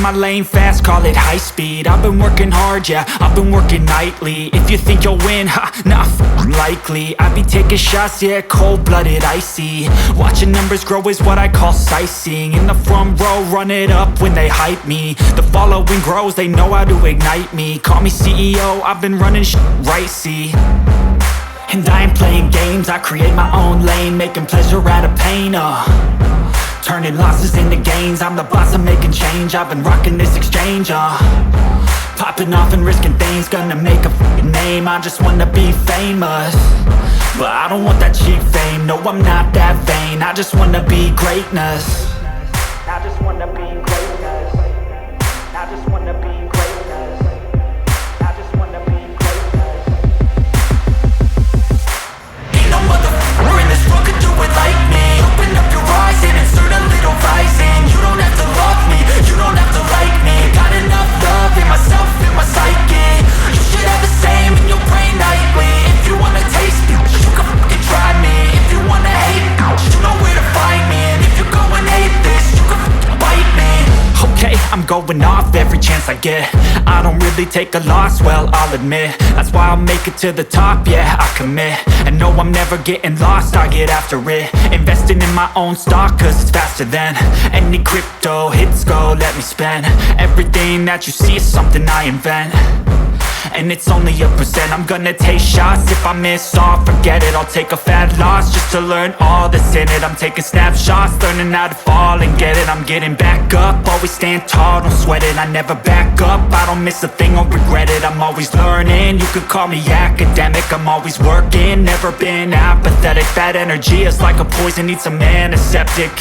in my lane fast, call it high speed. I've been working hard, yeah, I've been working nightly. If you think you'll win, ha, not likely. I be taking shots, yeah, cold-blooded, icy. Watching numbers grow is what I call sightseeing. In the front row, run it up when they hype me. The following grows, they know how to ignite me. Call me CEO, I've been running right, see. And I ain't playing games, I create my own lane, making pleasure out of pain, turning losses into gains. I'm the boss, I'm making change. I've been rocking this exchange, popping off and risking things. Gonna make a f***ing name. I just wanna be famous, but I don't want that cheap fame. No, I'm not that vain. I just wanna be greatness. I just wanna be greatness. I just wanna be greatness. I just wanna be greatness. Ain't no motherfucker in this world could do it like me. Open up your eyes and insert a little rising. You don't have to love me, you don't have to like me. Got enough love in myself, in my psyche. You should have the same in your brain nightly. If you wanna taste me, you can fucking try me. If you wanna hate me, you know where to find me. And if you go and hate this, you can fucking bite me. Okay, I'm going off every chance I get. I don't really take a loss, well, I'll admit. That's why I'll make it to the top, yeah, I commit. And no, I'm never getting lost, I get after it. Investing in my own stock, cause it's faster than any crypto hits go, let me spend. Everything that you see is something I invent, and it's only a percent. I'm gonna take shots, if I miss all, forget it. I'll take a fat loss just to learn all that's in it. I'm taking snapshots, learning how to fall and get it. I'm getting back up, always stand tall, don't sweat it. I never back up, I don't miss a thing or regret it. I'm always learning, you could call me academic. I'm always working, never been apathetic. That energy is like a poison, needs some antiseptic.